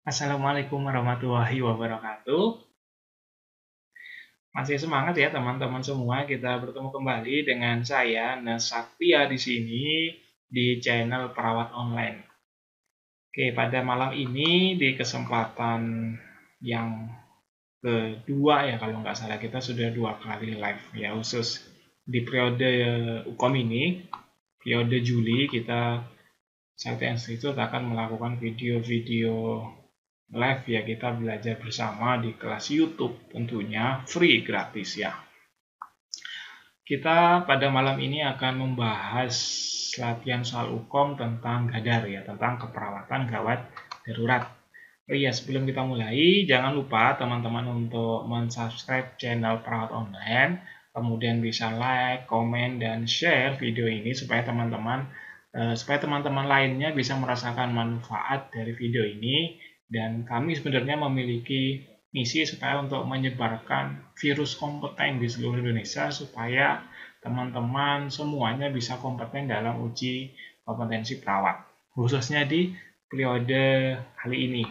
Assalamualaikum warahmatullahi wabarakatuh. Masih semangat ya teman-teman semua, kita bertemu kembali dengan saya Nesaktia di sini di channel Perawat Online. Oke, pada malam ini di kesempatan yang kedua ya kalau nggak salah kita sudah 2 kali live ya khusus di periode UKOM ini, periode Juli kita Sakti Institute akan melakukan video-video live ya, kita belajar bersama di kelas YouTube, tentunya free, gratis ya. Kita pada malam ini akan membahas latihan soal UKOM tentang GADAR ya, tentang keperawatan gawat darurat. Oh iya, sebelum kita mulai, jangan lupa teman-teman untuk mensubscribe channel Perawat Online, kemudian bisa like, komen, dan share video ini supaya teman-teman lainnya bisa merasakan manfaat dari video ini. Dan kami sebenarnya memiliki misi supaya untuk menyebarkan virus kompeten di seluruh Indonesia supaya teman-teman semuanya bisa kompeten dalam uji kompetensi perawat, khususnya di periode kali ini.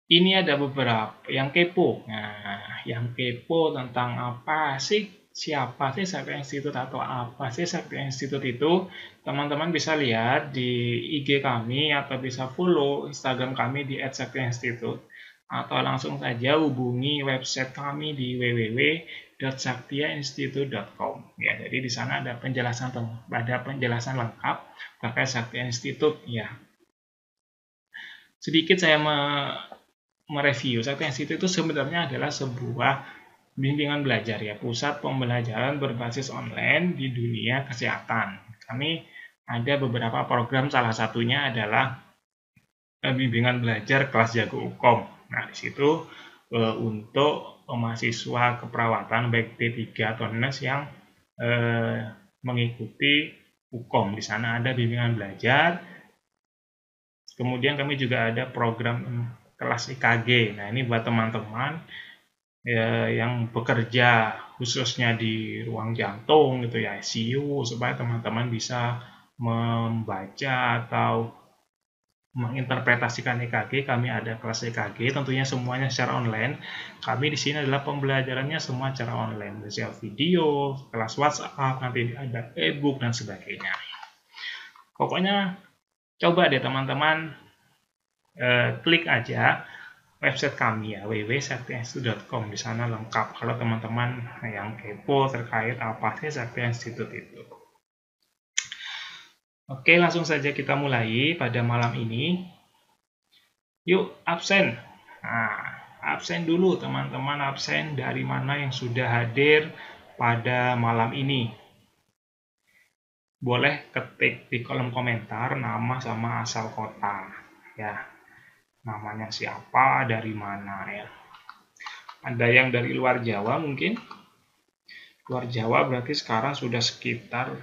Ini ada beberapa yang kepo. Nah, yang kepo tentang apa sih? Siapa sih Sakti Institute atau apa sih Sakti Institute itu? Teman-teman bisa lihat di IG kami atau bisa follow Instagram kami di @saktiinstitute atau langsung saja hubungi website kami di www.saktiainstitute.com. Ya, jadi di sana ada penjelasan lengkap terkait Sakti Institute ya. Sedikit saya mereview, Sakti Institute itu sebenarnya adalah sebuah bimbingan belajar ya, pusat pembelajaran berbasis online di dunia kesehatan. Kami ada beberapa program, salah satunya adalah bimbingan belajar kelas jago UKOM. Nah, di situ untuk mahasiswa keperawatan baik D3 atau NES yang mengikuti UKOM. Di sana ada bimbingan belajar. Kemudian kami juga ada program kelas IKG. Nah, ini buat teman-teman yang bekerja khususnya di ruang jantung gitu ya, ICU, supaya teman-teman bisa membaca atau menginterpretasikan EKG. Kami ada kelas EKG, tentunya semuanya secara online. Kami di sini adalah pembelajarannya semua secara online, bisa video, kelas WhatsApp, nanti ada e-book dan sebagainya. Pokoknya coba deh teman-teman klik aja website kami ya, www.saktiinstitute.com. Di sana lengkap kalau teman-teman yang kepo terkait apa sih Sakti Institute itu. Oke, langsung saja kita mulai pada malam ini. Yuk, absen. Nah, absen dulu teman-teman, absen dari mana yang sudah hadir pada malam ini. Boleh ketik di kolom komentar nama sama asal kota ya. Namanya siapa, dari mana ya. Ada yang dari luar Jawa mungkin. Luar Jawa berarti sekarang sudah sekitar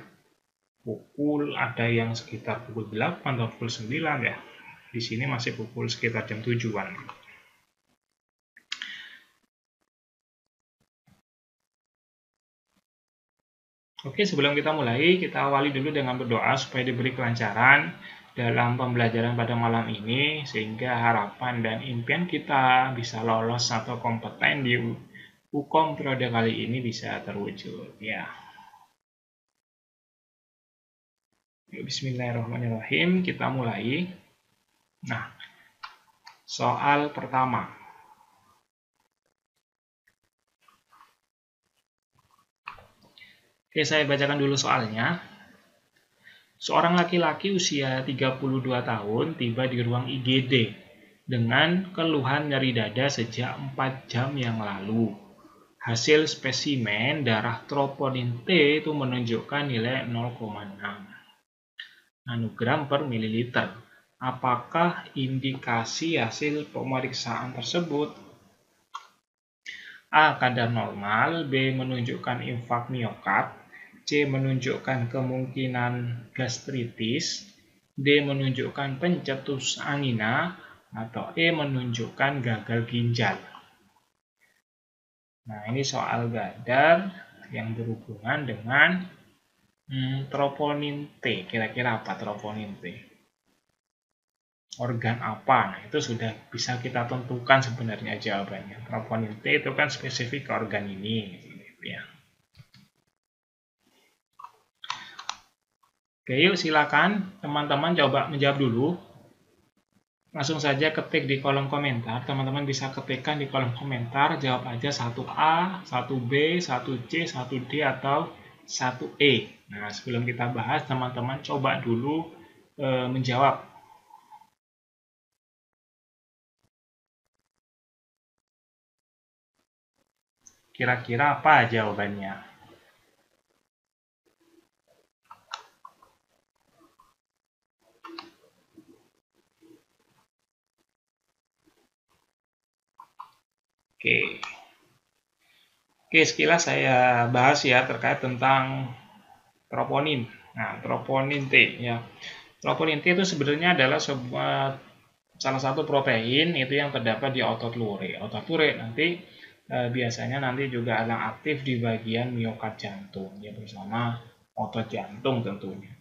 ada yang sekitar pukul 8 atau pukul 9 ya. Di sini masih pukul sekitar jam 7-an. Oke, sebelum kita mulai, kita awali dulu dengan berdoa supaya diberi kelancaran dalam pembelajaran pada malam ini, sehingga harapan dan impian kita bisa lolos atau kompeten di UKOM periode kali ini bisa terwujud ya. Bismillahirrahmanirrahim, kita mulai. Nah, soal pertama. Oke, saya bacakan dulu soalnya. Seorang laki-laki usia 32 tahun tiba di ruang IGD dengan keluhan nyeri dada sejak 4 jam yang lalu. Hasil spesimen darah troponin T itu menunjukkan nilai 0,6 nanogram per mililiter. Apakah indikasi hasil pemeriksaan tersebut? A. Kadar normal, B. Menunjukkan infak miokard, C. Menunjukkan kemungkinan gastritis, D. Menunjukkan pencetus angina, atau E. Menunjukkan gagal ginjal. Nah, ini soal gadar yang berhubungan dengan troponin T. Kira-kira apa troponin T? organ apa. Nah, itu sudah bisa kita tentukan sebenarnya jawabannya. Troponin T itu kan spesifik ke organ ini, gitu ya. Oke, yuk silakan teman-teman coba menjawab dulu. Langsung saja ketik di kolom komentar. Teman-teman bisa ketikkan di kolom komentar, jawab aja 1A, 1B, 1C, 1D, atau 1E. Nah, sebelum kita bahas, teman-teman coba dulu menjawab. Kira-kira apa jawabannya? Oke, sekilas saya bahas ya terkait tentang troponin. Nah, troponin T ya. Troponin T itu sebenarnya adalah salah satu protein itu yang terdapat di otot lurik. Otot lurik nanti biasanya nanti juga akan aktif di bagian miokard jantung ya, bersama otot jantung tentunya.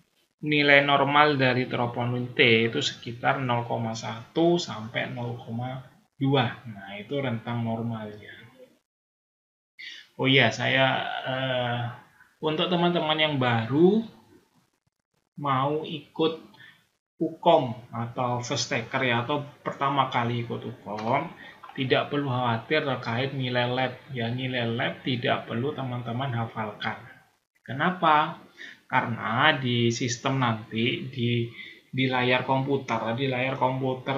Nilai normal dari troponin T itu sekitar 0,1 sampai 0,2. Nah, itu rentang normalnya. Oh iya, saya untuk teman-teman yang baru mau ikut UKOM atau first taker ya, atau pertama kali ikut UKOM, tidak perlu khawatir terkait nilai lab. Ya, nilai lab tidak perlu teman-teman hafalkan. Kenapa? Karena di sistem nanti di layar komputer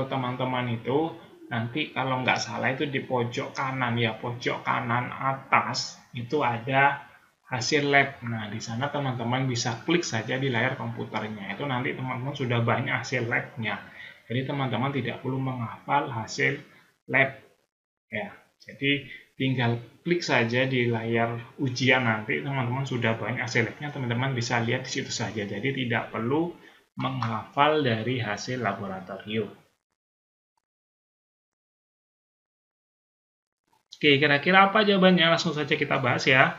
teman-teman itu nanti kalau nggak salah itu di pojok kanan ya, pojok kanan atas itu ada hasil lab. Nah, di sana teman-teman bisa klik saja di layar komputernya. Itu nanti teman-teman sudah banyak hasil labnya. Jadi teman-teman tidak perlu menghafal hasil lab. Ya, jadi tinggal klik saja di layar ujian nanti teman-teman sudah banyak hasil labnya. Teman-teman bisa lihat di situ saja. Jadi tidak perlu menghafal dari hasil laboratorium. Oke, kira-kira apa jawabannya? Langsung saja kita bahas ya.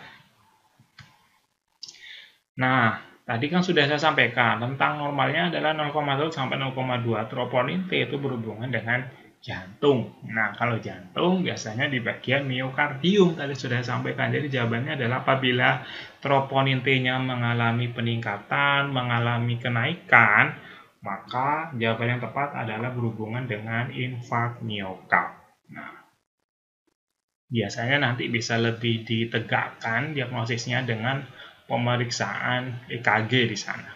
Nah, tadi kan sudah saya sampaikan, tentang normalnya adalah 0,1 sampai 0,2. Troponin T itu berhubungan dengan jantung. Nah, kalau jantung biasanya di bagian miokardium, tadi sudah saya sampaikan. Jadi jawabannya adalah apabila troponin T-nya mengalami peningkatan, mengalami kenaikan, maka jawaban yang tepat adalah berhubungan dengan infark miokard. Nah, biasanya nanti bisa lebih ditegakkan diagnosisnya dengan pemeriksaan EKG di sana.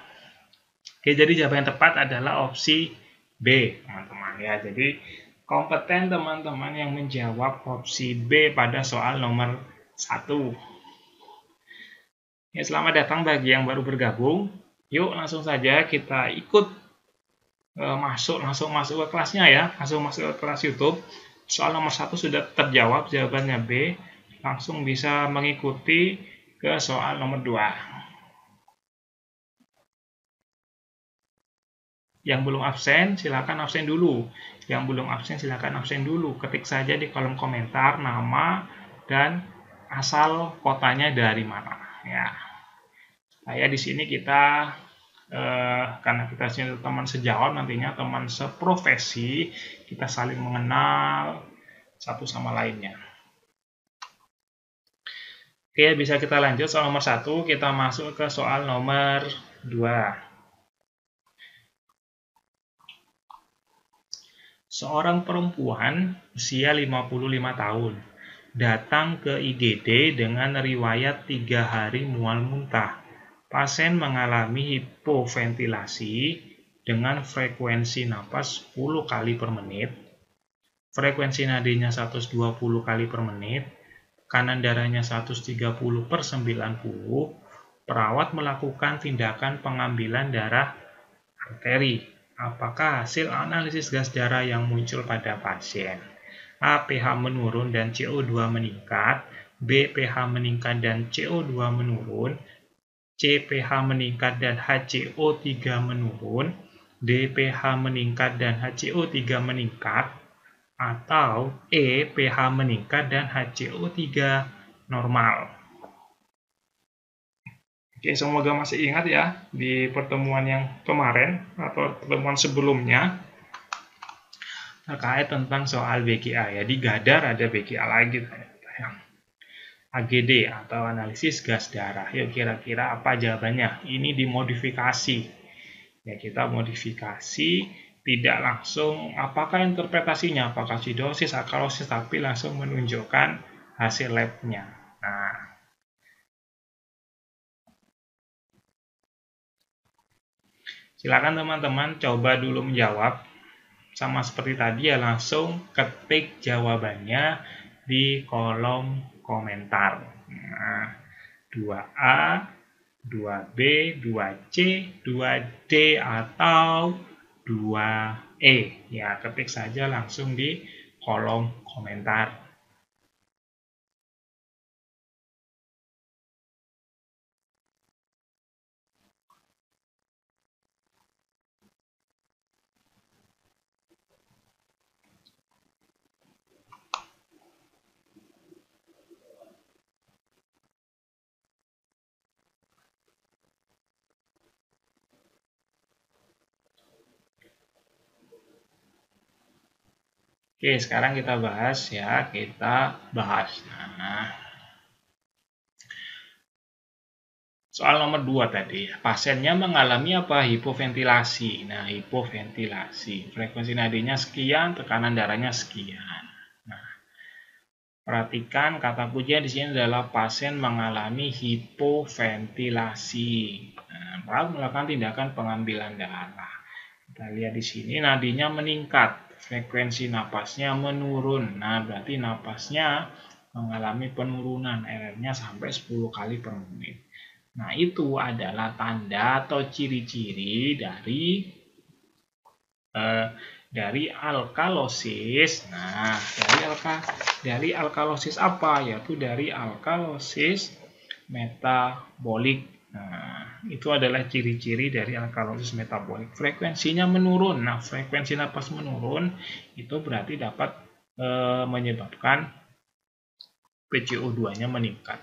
Oke, jadi jawaban yang tepat adalah opsi B, teman-teman ya. Jadi kompeten teman-teman yang menjawab opsi B pada soal nomor 1. Ya, selamat datang bagi yang baru bergabung. Yuk langsung saja kita ikut langsung masuk ke kelasnya ya, langsung masuk ke kelas YouTube. Soal nomor 1 sudah terjawab, jawabannya B. Langsung bisa mengikuti ke soal nomor 2. Yang belum absen, silakan absen dulu. Yang belum absen, silakan absen dulu. Ketik saja di kolom komentar nama dan asal kotanya dari mana. Ya, saya di sini kita karena kita sini teman sejawat, nantinya teman seprofesi, kita saling mengenal satu sama lainnya. Oke, bisa kita lanjut soal nomor 1, kita masuk ke soal nomor 2. Seorang perempuan usia 55 tahun datang ke IGD dengan riwayat 3 hari mual muntah. Pasien mengalami hipoventilasi dengan frekuensi napas 10 kali per menit, frekuensi nadinya 120 kali per menit, tekanan darahnya 130 per 90, perawat melakukan tindakan pengambilan darah arteri. Apakah hasil analisis gas darah yang muncul pada pasien? A. pH menurun dan CO2 meningkat. B. pH meningkat dan CO2 menurun. C. pH meningkat dan HCO3 menurun. D. pH meningkat dan HCO3 meningkat. Atau E. pH meningkat dan HCO3 normal. Oke, semoga masih ingat ya di pertemuan yang kemarin atau pertemuan sebelumnya. terkait tentang soal BGA ya. Di Gadar ada BGA lagi yang AGD atau analisis gas darah. Yuk kira-kira apa jawabannya? Ini dimodifikasi. Ya kita modifikasi, tidak langsung apakah interpretasinya, apakah sidosis, alkalosis, tapi langsung menunjukkan hasil labnya. Nah, silakan teman-teman coba dulu menjawab. Sama seperti tadi ya, langsung ketik jawabannya di kolom komentar. Nah, 2A, 2B, 2C, 2D, atau 2E. Ya, ketik saja langsung di kolom komentar. Oke, sekarang kita bahas ya, Nah, soal nomor 2 tadi, pasiennya mengalami apa? Hipoventilasi. Nah, hipoventilasi. Frekuensi nadinya sekian, tekanan darahnya sekian. Nah, perhatikan kata kuncinya di sini adalah pasien mengalami hipoventilasi. Nah, lalu melakukan tindakan pengambilan darah. Kita lihat di sini nadinya meningkat, frekuensi napasnya menurun. Nah, berarti napasnya mengalami penurunan, RR-nya sampai 10 kali per menit. Nah, itu adalah tanda atau ciri-ciri dari alkalosis. Nah, dari alkalosis apa? Yaitu dari alkalosis metabolik. Nah, itu adalah ciri-ciri dari alkalosis metabolik. Frekuensinya menurun. Nah, frekuensi napas menurun itu berarti dapat menyebabkan PCO2-nya meningkat.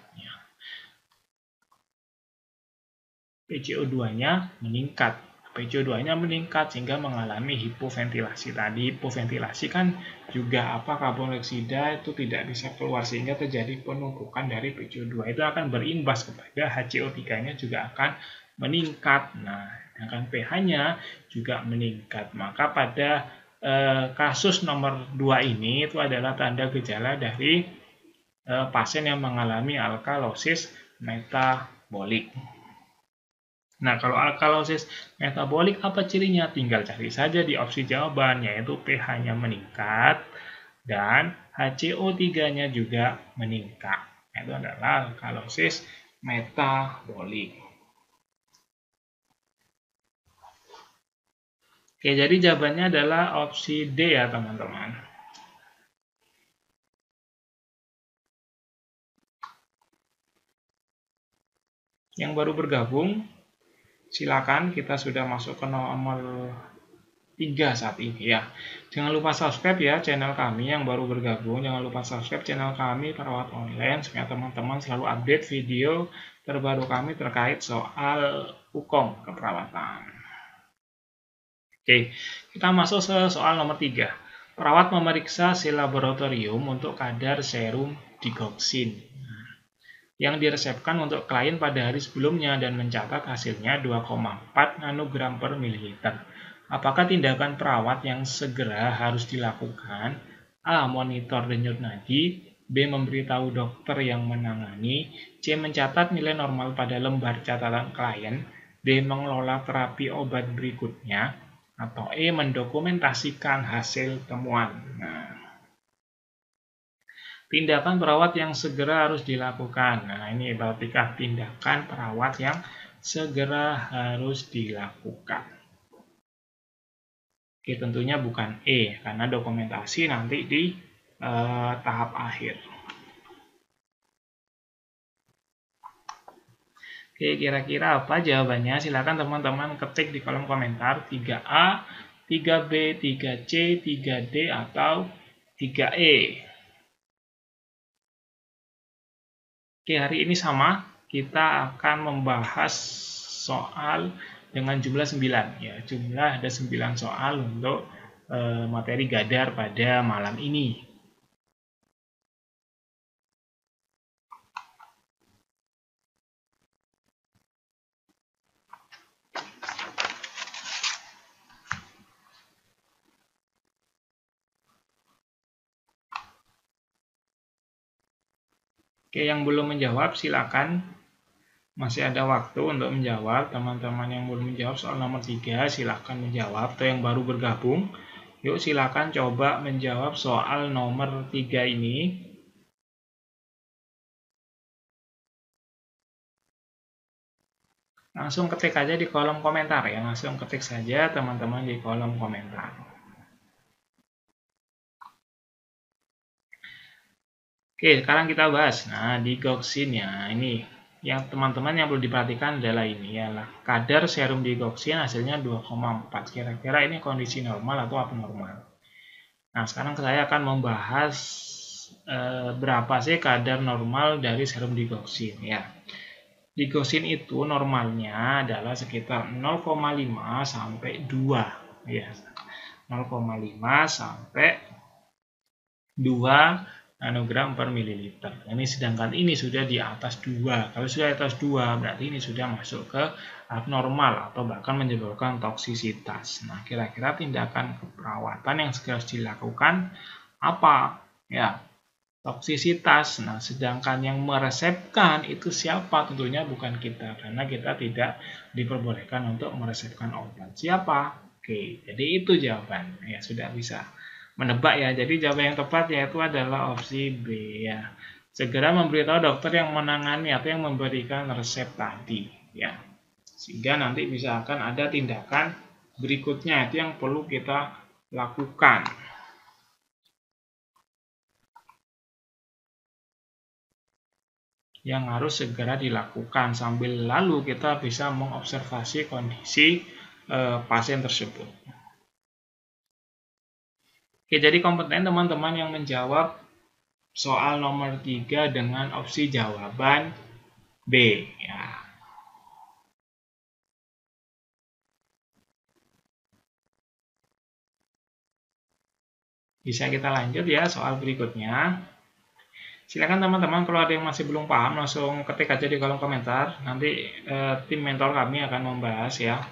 PCO2-nya meningkat. PCO2-nya meningkat sehingga mengalami hipoventilasi. Tadi hipoventilasi kan juga karbon dioksida itu tidak bisa keluar sehingga terjadi penumpukan dari PCO2. Itu akan berimbas kepada HCO3-nya juga akan meningkat. Nah, sedangkan pH-nya juga meningkat. Maka pada kasus nomor 2 ini itu adalah tanda gejala dari pasien yang mengalami alkalosis metabolik. Nah, kalau alkalosis metabolik apa cirinya? Tinggal cari saja di opsi jawaban, yaitu pH-nya meningkat dan HCO3-nya juga meningkat. Itu adalah alkalosis metabolik. Oke, jadi jawabannya adalah opsi D ya, teman-teman. Yang baru bergabung, silakan, kita sudah masuk ke nomor 3 saat ini ya. Jangan lupa subscribe ya channel kami yang baru bergabung. Jangan lupa subscribe channel kami Perawat Online supaya teman-teman selalu update video terbaru kami terkait soal hukum keperawatan. Oke, kita masuk ke soal nomor 3. Perawat memeriksa hasil laboratorium untuk kadar serum digoxin yang diresepkan untuk klien pada hari sebelumnya dan mencatat hasilnya 2,4 nanogram per mililiter. Apakah tindakan perawat yang segera harus dilakukan? A. Monitor denyut nadi. B. Memberitahu dokter yang menangani. C. Mencatat nilai normal pada lembar catatan klien. D. Mengelola terapi obat berikutnya. Atau E. Mendokumentasikan hasil temuan. Nah, tindakan perawat yang segera harus dilakukan. Nah, ini berarti tindakan perawat yang segera harus dilakukan. Oke, tentunya bukan E, karena dokumentasi nanti di tahap akhir. Oke, kira-kira apa jawabannya? Silakan teman-teman ketik di kolom komentar 3A, 3B, 3C, 3D, atau 3E. Oke, hari ini sama, kita akan membahas soal dengan jumlah 9. Ya, jumlah ada 9 soal untuk materi Gadar pada malam ini. Oke, yang belum menjawab silakan. Masih ada waktu untuk menjawab. Teman-teman yang belum menjawab soal nomor 3 silakan menjawab. Atau yang baru bergabung, yuk silakan coba menjawab soal nomor 3 ini. Langsung ketik aja di kolom komentar ya. Langsung ketik saja teman-teman di kolom komentar. Oke, sekarang kita bahas. Nah, digoxin ya. Ini yang teman-teman yang perlu diperhatikan adalah ini ya. Kadar serum digoxin hasilnya 2,4. Kira-kira ini kondisi normal atau abnormal. Nah, sekarang saya akan membahas berapa sih kadar normal dari serum digoxin ya. Digoxin itu normalnya adalah sekitar 0,5 sampai 2 ya. 0,5 sampai 2 nanogram per mililiter. Ini sedangkan ini sudah di atas 2. Kalau sudah di atas 2 berarti ini sudah masuk ke abnormal atau bahkan menyebabkan toksisitas. Nah, kira-kira tindakan keperawatan yang segera harus dilakukan apa? Ya, toksisitas. Nah, sedangkan yang meresepkan itu siapa? Tentunya bukan kita, karena kita tidak diperbolehkan untuk meresepkan obat. Siapa? Oke, jadi itu jawaban. Ya, sudah bisa menebak ya. Jadi jawaban yang tepat yaitu adalah opsi B ya. Segera memberitahu dokter yang menangani atau yang memberikan resep tadi ya. Sehingga nanti bisa akan ada tindakan berikutnya itu yang perlu kita lakukan. Yang harus segera dilakukan sambil lalu kita bisa mengobservasi kondisi pasien tersebut. Oke, jadi kompeten teman-teman yang menjawab soal nomor 3 dengan opsi jawaban B ya. Bisa kita lanjut ya soal berikutnya. Silakan teman-teman kalau ada yang masih belum paham langsung ketik aja di kolom komentar. Nanti tim mentor kami akan membahas ya.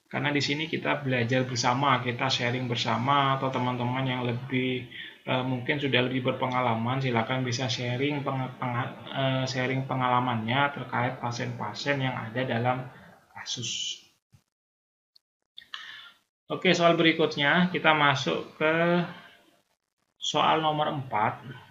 Karena di sini kita belajar bersama, kita sharing bersama, atau teman-teman yang lebih mungkin sudah lebih berpengalaman, silakan bisa sharing pengalamannya terkait pasien-pasien yang ada dalam kasus. Oke, soal berikutnya kita masuk ke soal nomor 4.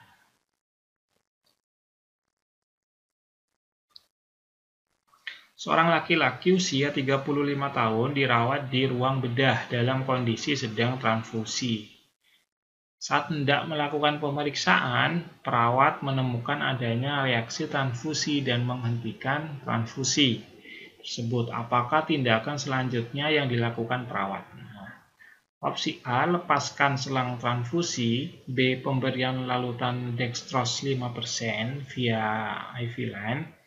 Seorang laki-laki usia 35 tahun dirawat di ruang bedah dalam kondisi sedang transfusi. Saat hendak melakukan pemeriksaan, perawat menemukan adanya reaksi transfusi dan menghentikan transfusi tersebut. Apakah tindakan selanjutnya yang dilakukan perawat? Opsi A, lepaskan selang transfusi. B, pemberian larutan dextrose 5% via IV line.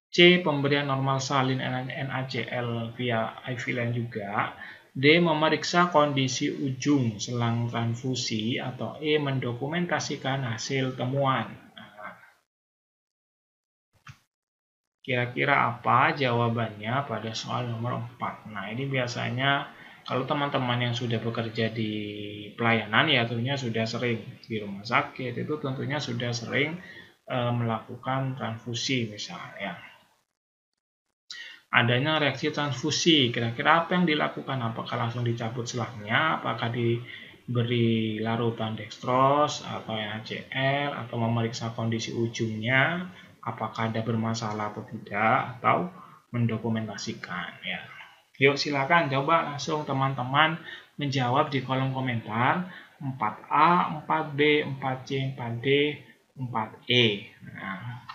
C, pemberian normal salin NaCl via IV line juga. D, memeriksa kondisi ujung selang transfusi. Atau E, mendokumentasikan hasil temuan. Kira-kira apa jawabannya pada soal nomor 4? Nah, ini biasanya kalau teman-teman yang sudah bekerja di pelayanan ya tentunya sudah sering di rumah sakit itu tentunya sudah sering melakukan transfusi misalnya. Adanya reaksi transfusi, kira-kira apa yang dilakukan? Apakah langsung dicabut selangnya? Apakah diberi larutan dextrose atau NaCl atau memeriksa kondisi ujungnya? Apakah ada bermasalah atau tidak? Atau mendokumentasikan ya. Yuk silakan coba langsung teman-teman menjawab di kolom komentar 4A, 4B, 4C, 4D, 4E. Nah,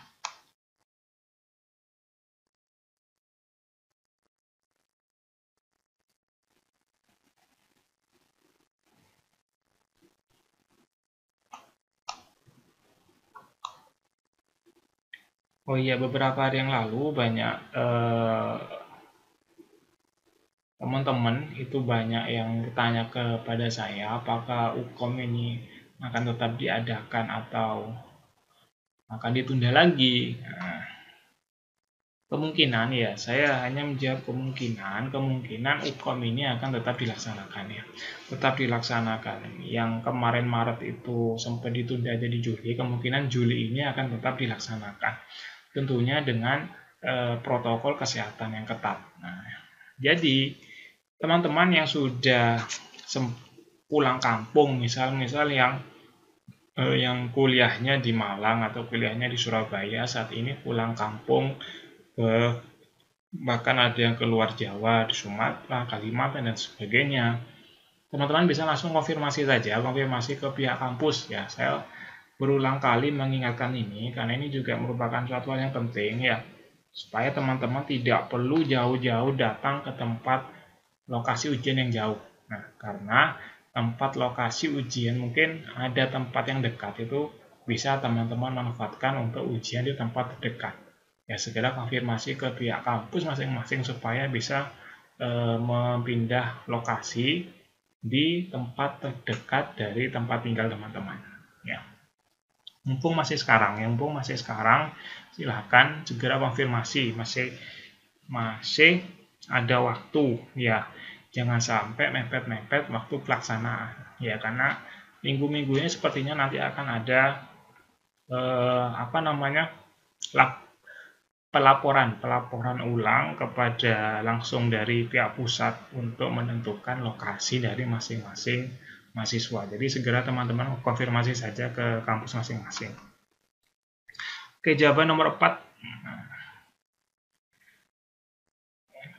oh iya, beberapa hari yang lalu banyak teman-teman itu banyak yang bertanya kepada saya apakah UKOM ini akan tetap diadakan atau akan ditunda lagi. Nah, kemungkinan ya, saya hanya menjawab kemungkinan UKOM ini akan tetap dilaksanakan ya. Tetap dilaksanakan. Yang kemarin Maret itu sempat ditunda jadi Juli, kemungkinan Juli ini akan tetap dilaksanakan. Tentunya dengan protokol kesehatan yang ketat. Nah, jadi teman-teman yang sudah pulang kampung, misal yang kuliahnya di Malang atau kuliahnya di Surabaya saat ini pulang kampung, bahkan ada yang keluar Jawa, di Sumatera, Kalimantan dan sebagainya. Teman-teman bisa langsung konfirmasi ke pihak kampus ya. Saya berulang kali mengingatkan ini karena ini juga merupakan suatu hal yang penting ya, supaya teman-teman tidak perlu jauh-jauh datang ke tempat lokasi ujian yang jauh. Nah, karena tempat lokasi ujian mungkin ada tempat yang dekat, itu bisa teman-teman manfaatkan untuk ujian di tempat terdekat. Ya, segera konfirmasi ke pihak kampus masing-masing supaya bisa mempindah lokasi di tempat terdekat dari tempat tinggal teman-teman. Ya. Mumpung masih sekarang, silahkan segera konfirmasi, masih ada waktu ya, jangan sampai mepet-mepet waktu pelaksanaan ya, karena minggu-minggu ini sepertinya nanti akan ada pelaporan ulang kepada langsung dari pihak pusat untuk menentukan lokasi dari masing-masing mahasiswa. Jadi segera teman-teman konfirmasi saja ke kampus masing-masing. Oke, jawaban nomor 4.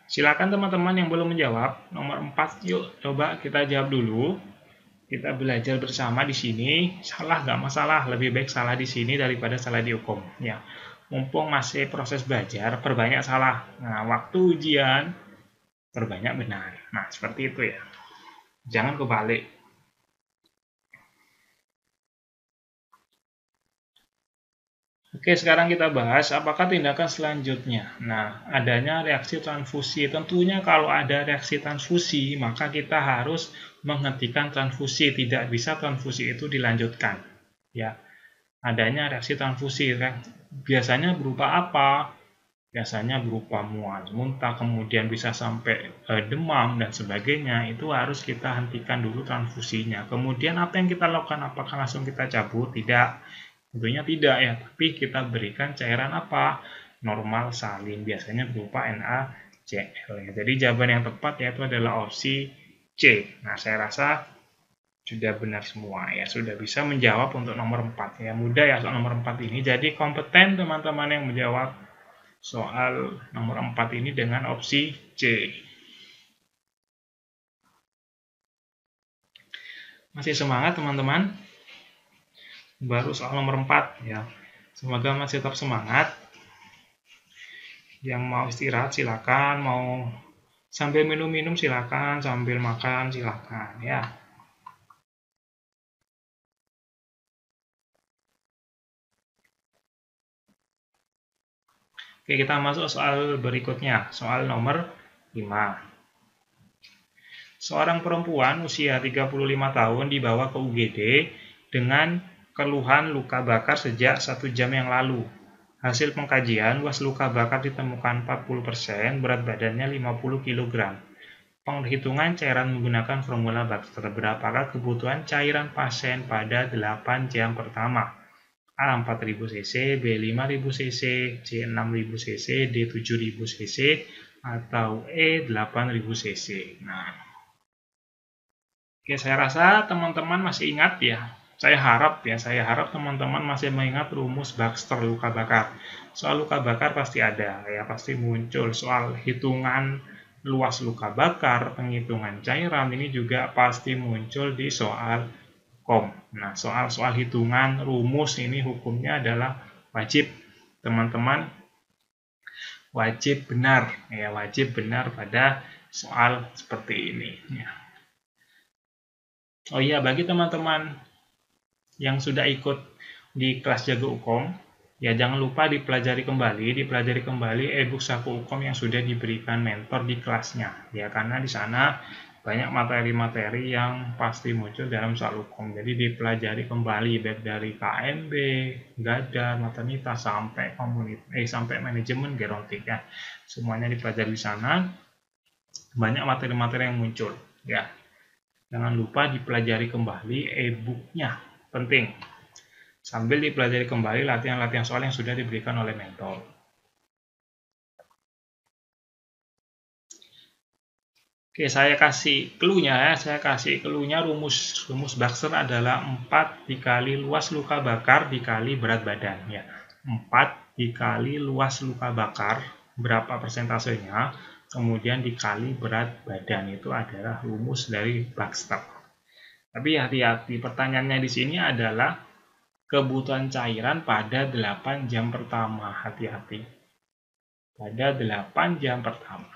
Silakan teman-teman yang belum menjawab, nomor 4, yuk coba kita jawab dulu. Kita belajar bersama di sini. Salah nggak masalah, lebih baik salah di sini daripada salah di UKOM. Ya, mumpung masih proses belajar, perbanyak salah. Nah, waktu ujian, perbanyak benar. Nah, seperti itu ya. Jangan kebalik. Oke, sekarang kita bahas apakah tindakan selanjutnya. Nah, adanya reaksi transfusi. Tentunya kalau ada reaksi transfusi, maka kita harus menghentikan transfusi. Tidak bisa transfusi itu dilanjutkan. Ya, adanya reaksi transfusi. Biasanya berupa apa? Biasanya berupa mual, muntah, kemudian bisa sampai demam dan sebagainya. Itu harus kita hentikan dulu transfusinya. Kemudian apa yang kita lakukan? Apakah langsung kita cabut? Tidak. Tentunya tidak ya, tapi kita berikan cairan apa? Normal salin, biasanya berupa NaCl. Ya. Jadi jawaban yang tepat yaitu adalah opsi C. Nah, saya rasa sudah benar semua ya, sudah bisa menjawab untuk nomor 4 ya. Mudah ya soal nomor 4 ini. Jadi kompeten teman-teman yang menjawab soal nomor 4 ini dengan opsi C. Masih semangat teman-teman? Baru soal nomor 4 ya. Semoga masih tetap semangat. Yang mau istirahat silakan, mau sambil minum-minum silakan, sambil makan silakan ya. Oke, kita masuk soal berikutnya, soal nomor 5. Seorang perempuan usia 35 tahun dibawa ke UGD dengan keluhan luka bakar sejak 1 jam yang lalu. Hasil pengkajian, luas luka bakar ditemukan 40%, berat badannya 50 kg. Penghitungan cairan menggunakan formula Baxter. Berapakah kebutuhan cairan pasien pada 8 jam pertama? A 4000 cc, B 5000 cc, C 6000 cc, D 7000 cc, atau E 8000 cc. Nah, oke, saya rasa teman-teman masih ingat ya. Saya harap teman-teman masih mengingat rumus Baxter luka bakar. Soal luka bakar pasti ada ya, pasti muncul soal hitungan luas luka bakar, penghitungan cairan, ini juga pasti muncul di soal UKOM. Nah, soal hitungan rumus ini hukumnya adalah wajib teman-teman wajib benar ya, wajib benar pada soal seperti ini ya. Oh iya, bagi teman-teman yang sudah ikut di kelas jago UKOM Ya, jangan lupa dipelajari kembali e-book Saku Ukom yang sudah diberikan mentor di kelasnya. Ya, karena di sana banyak materi-materi yang pasti muncul dalam Saku Ukom. Jadi dipelajari kembali baik dari KMB, Gadar, Matematika sampai sampai manajemen gerontik ya. Semuanya dipelajari di sana. Banyak materi-materi yang muncul ya. Jangan lupa dipelajari kembali e-booknya, penting. Sambil dipelajari kembali latihan-latihan soal yang sudah diberikan oleh mentor. Oke, saya kasih clue-nya ya. Saya kasih clue-nya, rumus Baxter adalah 4 dikali luas luka bakar dikali berat badan ya. 4 dikali luas luka bakar, berapa persentasenya, kemudian dikali berat badan, itu adalah rumus dari Baxter. Tapi hati-hati, pertanyaannya di sini adalah kebutuhan cairan pada 8 jam pertama. Hati-hati. Pada 8 jam pertama.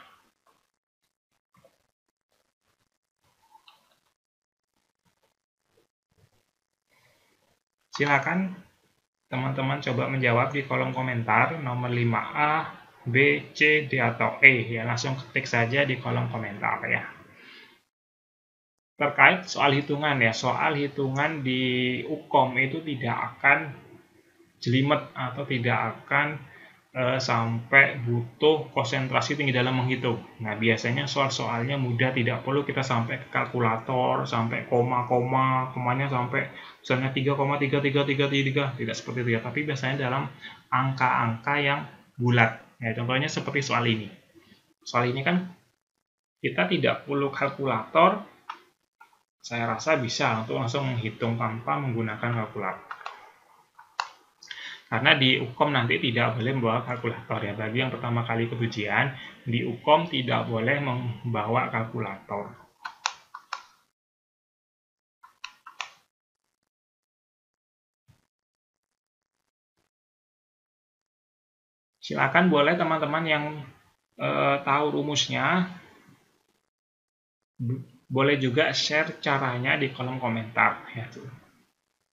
Silakan teman-teman coba menjawab di kolom komentar nomor 5A, B, C, D, atau E. Ya, langsung ketik saja di kolom komentar ya. Terkait soal hitungan ya, soal hitungan di Ukom itu tidak akan jelimet atau tidak akan sampai butuh konsentrasi tinggi dalam menghitung. Nah, biasanya soal-soalnya mudah, tidak perlu kita sampai ke kalkulator, sampai komanya sampai misalnya 3,3333, tidak seperti itu ya, tapi biasanya dalam angka-angka yang bulat. Ya, contohnya seperti soal ini. Soal ini kan kita tidak perlu kalkulator, saya rasa bisa untuk langsung menghitung tanpa menggunakan kalkulator. Karena di Ukom nanti tidak boleh membawa kalkulator ya. Bagi yang pertama kali ikut ujian, di Ukom tidak boleh membawa kalkulator. Silakan boleh teman-teman yang tahu rumusnya, boleh juga share caranya di kolom komentar ya.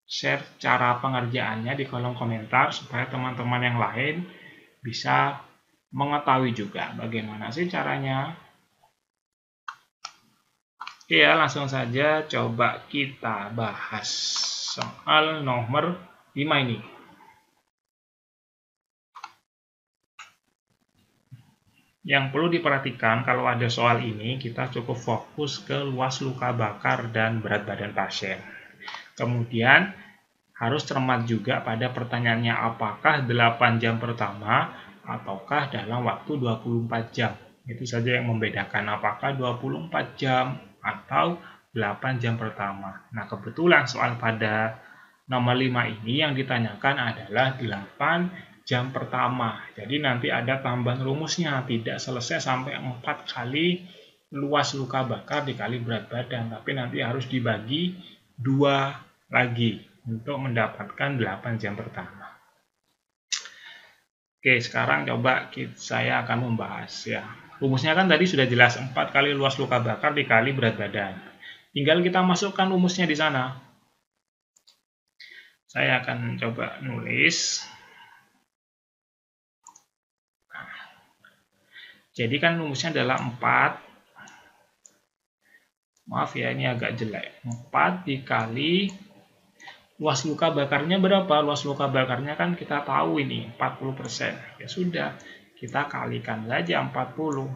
Share cara pengerjaannya di kolom komentar supaya teman-teman yang lain bisa mengetahui juga bagaimana sih caranya. Oke ya, langsung saja coba kita bahas soal nomor 5 ini. Yang perlu diperhatikan kalau ada soal ini, kita cukup fokus ke luas luka bakar dan berat badan pasien. Kemudian harus cermat juga pada pertanyaannya, apakah 8 jam pertama ataukah dalam waktu 24 jam. Itu saja yang membedakan, apakah 24 jam atau 8 jam pertama. Nah, kebetulan soal pada nomor 5 ini yang ditanyakan adalah 8 jam pertama. Jadi nanti ada tambahan rumusnya, tidak selesai sampai 4 kali luas luka bakar dikali berat badan, tapi nanti harus dibagi 2 lagi untuk mendapatkan 8 jam pertama. Oke, sekarang coba saya akan membahas ya. Rumusnya kan tadi sudah jelas, 4 kali luas luka bakar dikali berat badan. Tinggal kita masukkan rumusnya di sana. Saya akan coba nulis. Jadi kan rumusnya adalah 4. Maaf ya, ini agak jelek. 4 dikali luas luka bakarnya berapa? Luas luka bakarnya kan kita tahu ini 40%. Ya sudah, kita kalikan saja 40.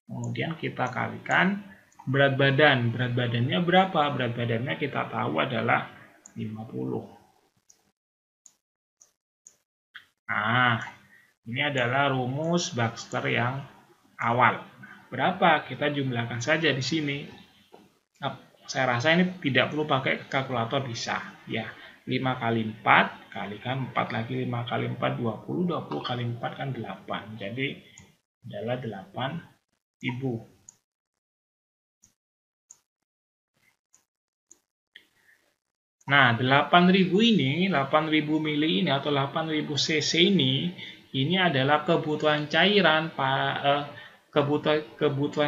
Kemudian kita kalikan berat badan. Berat badannya berapa? Berat badannya kita tahu adalah 50. Nah, ini adalah rumus Baxter yang awal. Berapa? Kita jumlahkan saja di sini. Nah, saya rasa ini tidak perlu pakai kalkulator, bisa. Ya, 5 kali 4, kalikan 4 lagi, 5 kali 4, 20. 20 kali 4 kan 8. Jadi, adalah 8.000. Nah, 8.000 ini, 8.000 mili ini atau 8.000 cc ini adalah kebutuhan cairan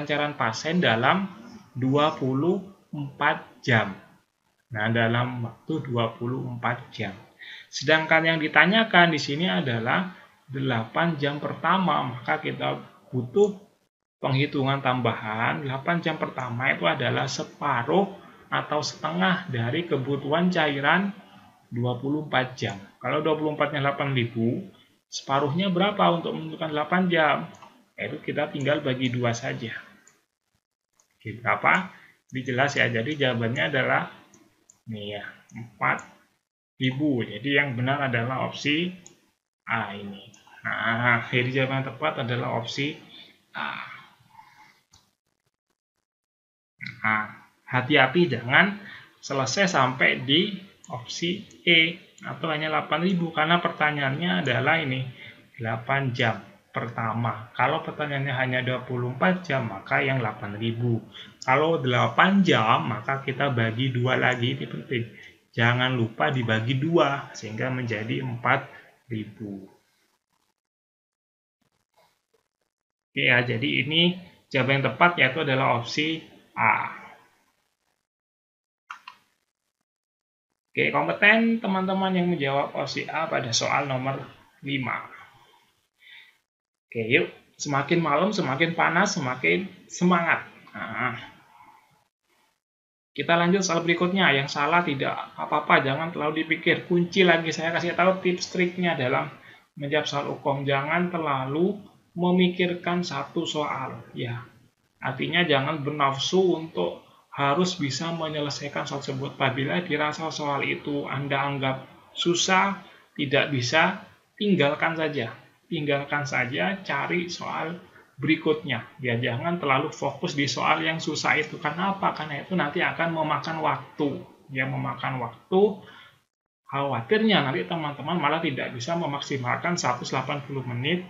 cairan pasien dalam 24 jam. Nah, dalam waktu 24 jam. Sedangkan yang ditanyakan di sini adalah 8 jam pertama, maka kita butuh penghitungan tambahan. 8 jam pertama itu adalah separuh atau setengah dari kebutuhan cairan 24 jam. Kalau 24-nya 8.000, separuhnya berapa untuk menentukan 8 jam? Itu kita tinggal bagi 2 saja. Oke, berapa? Dijelas ya. Jadi jawabannya adalah ini ya, 4.000. Jadi yang benar adalah opsi A ini. Nah, jadi jawaban yang tepat adalah opsi A. Nah, hati-hati jangan selesai sampai di opsi E atau hanya 8.000 karena pertanyaannya adalah ini 8 jam pertama. Kalau pertanyaannya hanya 24 jam maka yang 8.000. Kalau 8 jam maka kita bagi 2 lagi, ini penting. Jangan lupa dibagi 2 sehingga menjadi 4.000. Oke ya, jadi ini jawaban yang tepat yaitu adalah opsi A. Oke, kompeten teman-teman yang menjawab opsi A pada soal nomor 5. Oke, yuk. Semakin malam, semakin panas, semakin semangat. Nah, kita lanjut soal berikutnya. Yang salah tidak apa-apa, jangan terlalu dipikir. Kunci lagi saya kasih tahu tips triknya dalam menjawab soal hukum. Jangan terlalu memikirkan satu soal. Ya, artinya jangan bernafsu untuk harus bisa menyelesaikan soal tersebut. Apabila dirasa soal itu Anda anggap susah, tidak bisa, tinggalkan saja. Tinggalkan saja, cari soal berikutnya. Ya, jangan terlalu fokus di soal yang susah itu. Kenapa? Karena itu nanti akan memakan waktu. Ya, memakan waktu. Khawatirnya nanti teman-teman malah tidak bisa memaksimalkan 180 menit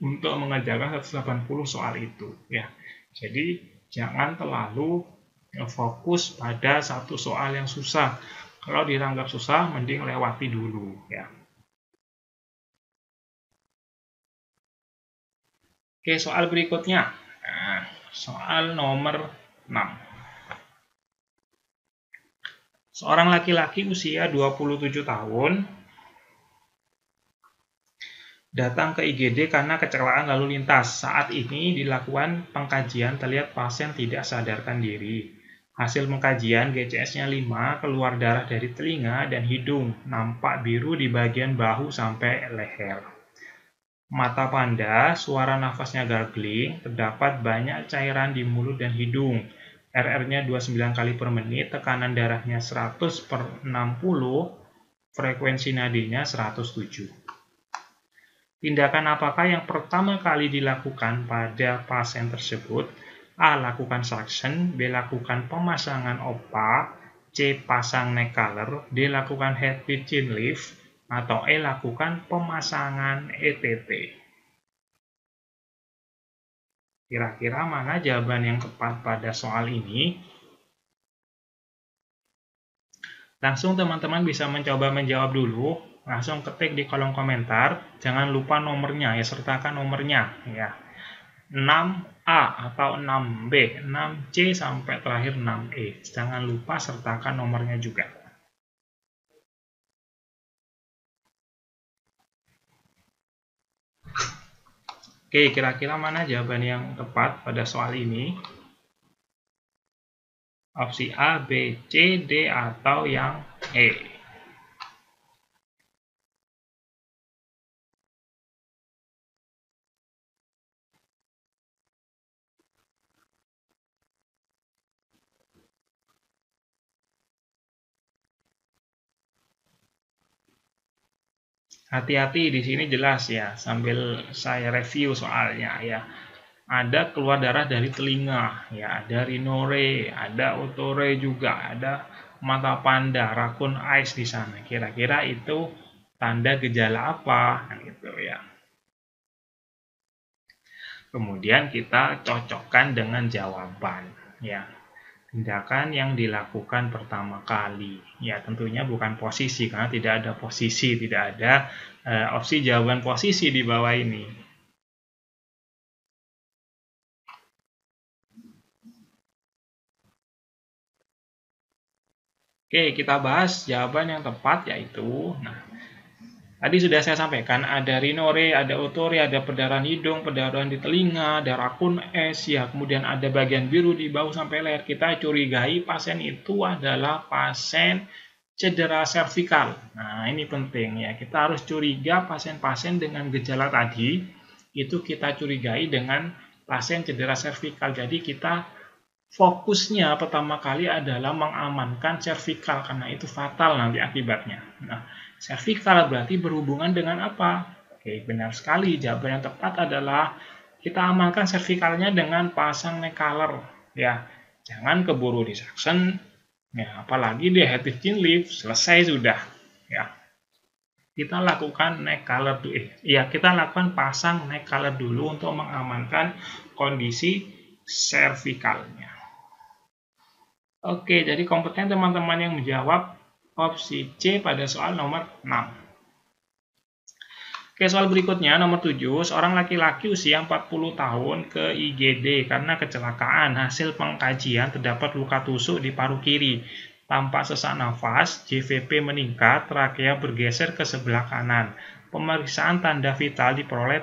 untuk mengerjakan 180 soal itu. Ya, jadi jangan terlalu fokus pada satu soal yang susah. Kalau dianggap susah, mending lewati dulu. Ya. Oke, soal berikutnya. Nah, soal nomor 6. Seorang laki-laki usia 27 tahun datang ke IGD karena kecelakaan lalu lintas. Saat ini dilakukan pengkajian, terlihat pasien tidak sadarkan diri. Hasil pengkajian GCS-nya 5, keluar darah dari telinga dan hidung, nampak biru di bagian bahu sampai leher. Mata panda, suara nafasnya gargling, terdapat banyak cairan di mulut dan hidung. RR-nya 29 kali per menit, tekanan darahnya 100/60, frekuensi nadinya 107. Tindakan apakah yang pertama kali dilakukan pada pasien tersebut? A. Lakukan suction, B. Lakukan pemasangan OPA, C. Pasang neck collar, D. Lakukan head chin lift, atau E. Lakukan pemasangan ETT. Kira-kira mana jawaban yang tepat pada soal ini? Langsung teman-teman bisa mencoba menjawab dulu. Langsung ketik di kolom komentar. Jangan lupa nomornya ya, sertakan nomornya ya. 6A atau 6B, 6C sampai terakhir 6E. Jangan lupa sertakan nomornya juga. Oke, kira-kira mana jawaban yang tepat pada soal ini? Opsi A, B, C, D, atau yang E? Hati-hati di sini jelas ya, sambil saya review soalnya ya. Ada keluar darah dari telinga, ya ada rhinore, ada otore juga, ada mata panda, raccoon eyes di sana. Kira-kira itu tanda gejala apa? Nah, gitu ya. Kemudian kita cocokkan dengan jawaban, ya. Tindakan yang dilakukan pertama kali, ya tentunya bukan posisi karena tidak ada posisi, tidak ada opsi jawaban posisi di bawah ini. Oke, kita bahas jawaban yang tepat yaitu, nah, Tadi sudah saya sampaikan, ada rhinore, ada otore, ada perdarahan hidung, perdarahan di telinga, ada rakun es, ya, kemudian ada bagian biru di bahu sampai leher. Kita curigai pasien itu adalah pasien cedera servikal. Nah, ini penting ya. Kita harus curiga pasien-pasien dengan gejala tadi, itu kita curigai dengan pasien cedera servikal. Jadi kita fokusnya pertama kali adalah mengamankan servikal, karena itu fatal nanti akibatnya. Nah, servikal berarti berhubungan dengan apa? Oke, benar sekali. Jawaban yang tepat adalah kita amankan servikalnya dengan pasang neck collar. Ya, jangan keburu disaksen. Ya, apalagi di head chin lift selesai sudah. Ya, kita lakukan neck collar dulu. Kita lakukan pasang neck collar dulu untuk mengamankan kondisi servikalnya. Oke, jadi kompeten teman-teman yang menjawab opsi C pada soal nomor 6. Oke, soal berikutnya nomor 7, seorang laki-laki usia 40 tahun ke IGD karena kecelakaan. Hasil pengkajian terdapat luka tusuk di paru kiri. Tampak sesak nafas, JVP meningkat, trakea bergeser ke sebelah kanan. Pemeriksaan tanda vital diperoleh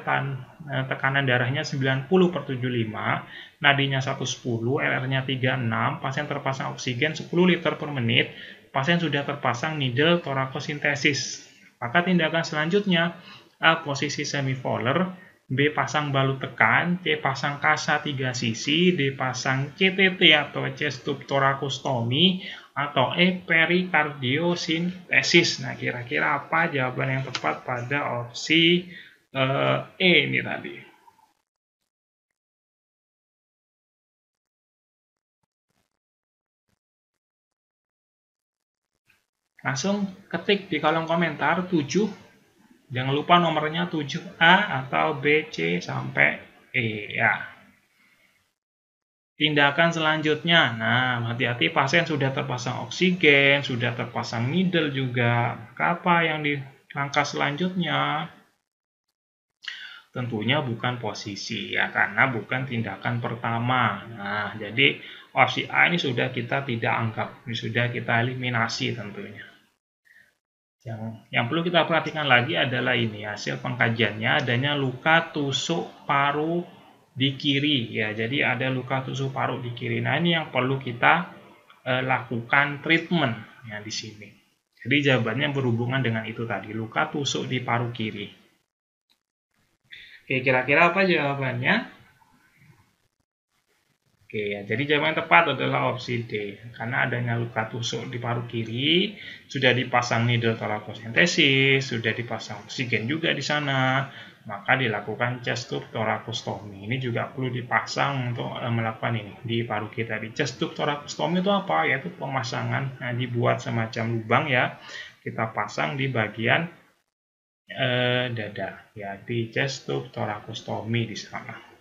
tekanan darahnya 90/75, nadinya 110, LR-nya 36, pasien terpasang oksigen 10 liter per menit, pasien sudah terpasang needle torakosintesis. Maka tindakan selanjutnya, A. Posisi semivolar, B. Pasang balut tekan, C. Pasang kasa 3 sisi, D. Pasang CTT atau chest tube thoracostomy, atau E. Perikardiosintesis. Nah, kira-kira apa jawaban yang tepat pada opsi E ini tadi? Langsung ketik di kolom komentar 7. Jangan lupa nomornya 7A atau B, C, sampai E ya. Tindakan selanjutnya, nah hati-hati pasien sudah terpasang oksigen, sudah terpasang needle juga. Apa yang di langkah selanjutnya? Tentunya bukan posisi ya, karena bukan tindakan pertama. Nah, jadi opsi A ini sudah kita tidak anggap, ini sudah kita eliminasi tentunya. Yang perlu kita perhatikan lagi adalah ini hasil pengkajiannya, adanya luka tusuk paru di kiri ya. Jadi ada luka tusuk paru di kiri. Nah, ini yang perlu kita lakukan treatment ya di sini. Jadi jawabannya berhubungan dengan itu tadi, luka tusuk di paru kiri. Oke, kira-kira apa jawabannya? Oke, ya, jadi jawaban yang tepat adalah opsi D. Karena adanya luka tusuk di paru kiri, sudah dipasang needle torakosintesis, sudah dipasang oksigen juga di sana, maka dilakukan chest tube thoracostomy. Ini juga perlu dipasang untuk melakukan ini di paru kiri tadi. Chest tube thoracostomy itu apa? Yaitu pemasangan, nah, dibuat semacam lubang ya, kita pasang di bagian dada, ya, di chest tube thoracostomy di sana.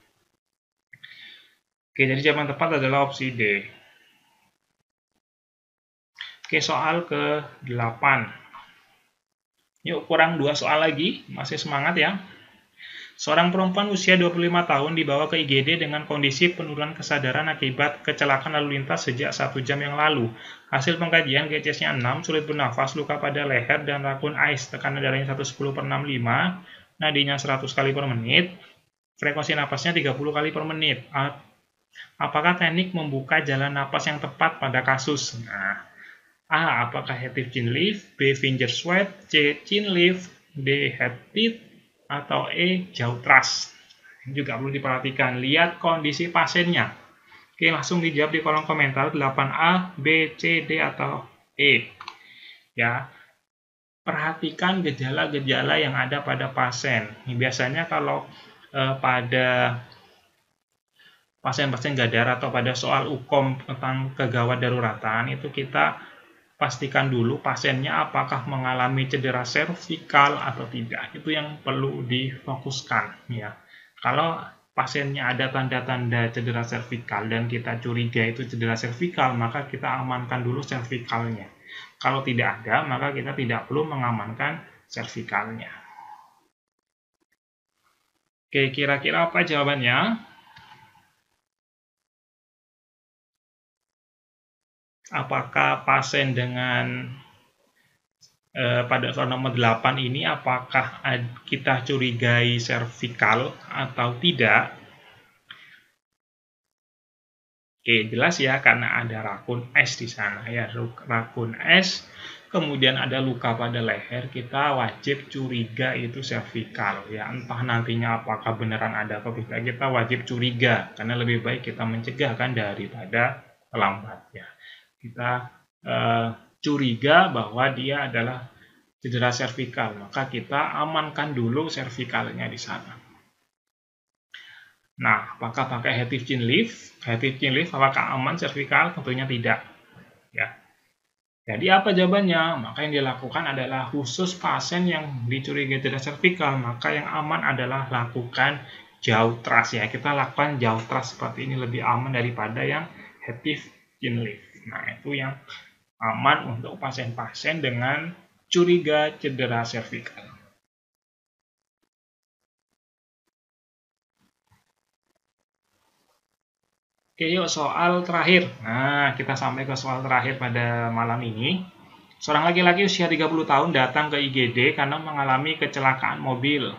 Oke, jadi jawaban tepat adalah opsi D. Oke, soal ke-8. Yuk, kurang 2 soal lagi. Masih semangat ya. Seorang perempuan usia 25 tahun dibawa ke IGD dengan kondisi penurunan kesadaran akibat kecelakaan lalu lintas sejak 1 jam yang lalu. Hasil pengkajian GCS-nya 6, sulit bernafas, luka pada leher, dan rakun ice. Tekanan darahnya 110/65, nadinya 100 kali per menit, frekuensi napasnya 30 kali per menit. Apakah teknik membuka jalan napas yang tepat pada kasus? Nah, A. Apakah head chin lift, B. finger sweat, C. chin lift, D. head teeth, atau E. jaw thrust? Ini juga perlu diperhatikan. Lihat kondisi pasiennya. Oke, langsung dijawab di kolom komentar 8A, B, C, D, atau E. Ya, perhatikan gejala-gejala yang ada pada pasien. Biasanya kalau pada pasien-pasien gadar atau pada soal UKOM tentang kegawat daruratan, itu kita pastikan dulu pasiennya apakah mengalami cedera servikal atau tidak. Itu yang perlu difokuskan ya. Kalau pasiennya ada tanda-tanda cedera servikal dan kita curiga itu cedera servikal, maka kita amankan dulu servikalnya. Kalau tidak ada, maka kita tidak perlu mengamankan servikalnya. Oke, kira-kira apa jawabannya? Apakah pasien dengan pada soal nomor 8 ini apakah kita curigai servikal atau tidak? Oke, jelas ya karena ada rakun S di sana ya, rakun S, kemudian ada luka pada leher, kita wajib curiga itu servikal ya, entah nantinya apakah beneran ada atau tidak, kita wajib curiga karena lebih baik kita mencegah kan daripada terlambat ya. Kita curiga bahwa dia adalah cedera servikal, maka kita amankan dulu servikalnya di sana. Nah, apakah pakai Active Chain Lift? Active Chain Lift apakah aman servikal? Tentunya tidak. Ya. Jadi apa jawabannya? Maka yang dilakukan adalah khusus pasien yang dicurigai cedera servikal, maka yang aman adalah lakukan jauh trust ya. Kita lakukan jauh trust seperti ini lebih aman daripada yang Active Chain Lift. Nah, itu yang aman untuk pasien-pasien dengan curiga cedera servikal. Oke, yuk soal terakhir. Nah, kita sampai ke soal terakhir pada malam ini. Seorang laki-laki usia 30 tahun datang ke IGD karena mengalami kecelakaan mobil.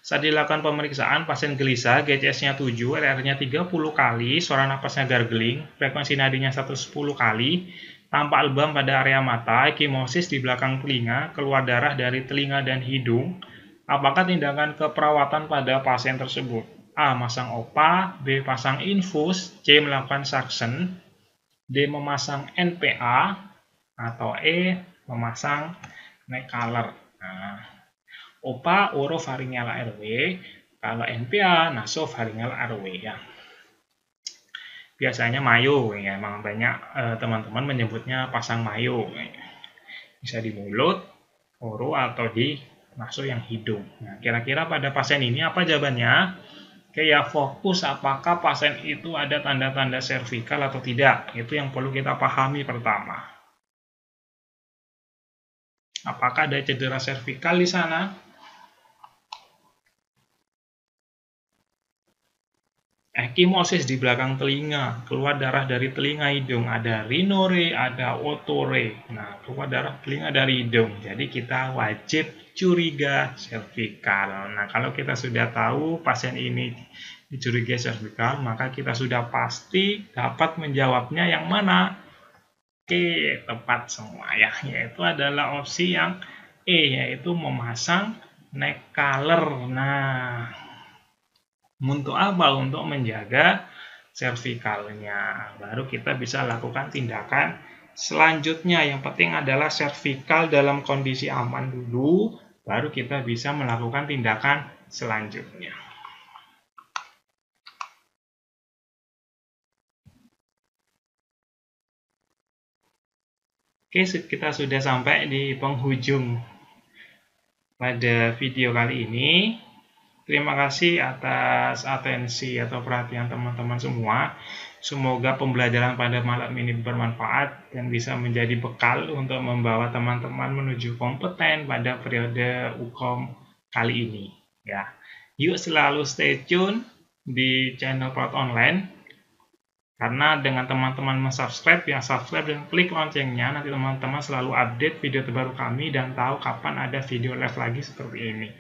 Saat dilakukan pemeriksaan, pasien gelisah, GCS-nya 7, RR-nya 30 kali, suara napasnya gargling, frekuensi nadinya 110 kali, tampak lebam pada area mata, ekimosis di belakang telinga, keluar darah dari telinga dan hidung. Apakah tindakan keperawatan pada pasien tersebut? A. Masang OPA, B. Pasang infus, C. Melakukan suction, D. Memasang NPA, atau E. Memasang neck collar. Nah, OPA oropharyngeal airway, kalau NPA nasopharyngeal airway ya. Biasanya mayo ya, memang banyak teman-teman menyebutnya pasang mayo. Bisa di mulut, oro atau di naso yang hidung. Nah, kira-kira pada pasien ini apa jawabannya? Oke ya, fokus apakah pasien itu ada tanda-tanda servikal atau tidak. Itu yang perlu kita pahami pertama. Apakah ada cedera servikal di sana? Ekimosis di belakang telinga, keluar darah dari telinga hidung, ada rhinore, ada otore. Nah, keluar darah telinga dari hidung. Jadi kita wajib curiga servikal. Nah, kalau kita sudah tahu pasien ini dicurigai servikal, maka kita sudah pasti dapat menjawabnya yang mana? Oke, tepat semua ya. Yaitu adalah opsi yang E, yaitu memasang neck collar. Nah, untuk apa? Untuk menjaga servikalnya. Baru kita bisa lakukan tindakan selanjutnya. Yang penting adalah servikal dalam kondisi aman dulu, baru kita bisa melakukan tindakan selanjutnya. Oke, kita sudah sampai di penghujung pada video kali ini. Terima kasih atas atensi atau perhatian teman-teman semua. Semoga pembelajaran pada malam ini bermanfaat dan bisa menjadi bekal untuk membawa teman-teman menuju kompeten pada periode UKOM kali ini. Ya, yuk selalu stay tune di channel Proud Online. Karena dengan teman-teman subscribe dan klik loncengnya, nanti teman-teman selalu update video terbaru kami dan tahu kapan ada video live lagi seperti ini.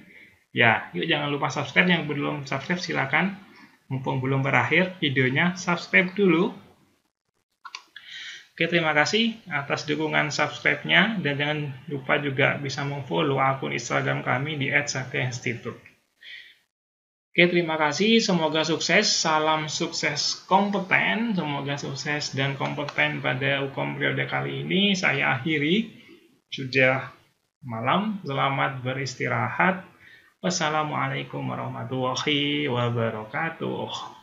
Ya, yuk jangan lupa subscribe. Yang belum subscribe silakan, mumpung belum berakhir videonya, subscribe dulu. Oke, terima kasih atas dukungan subscribe-nya dan jangan lupa juga bisa memfollow akun Instagram kami di @saktiinstitute. Oke, terima kasih. Semoga sukses. Salam sukses kompeten. Semoga sukses dan kompeten pada UKOM periode kali ini. Saya akhiri. Sudah malam. Selamat beristirahat. Wassalamualaikum warahmatullahi wabarakatuh.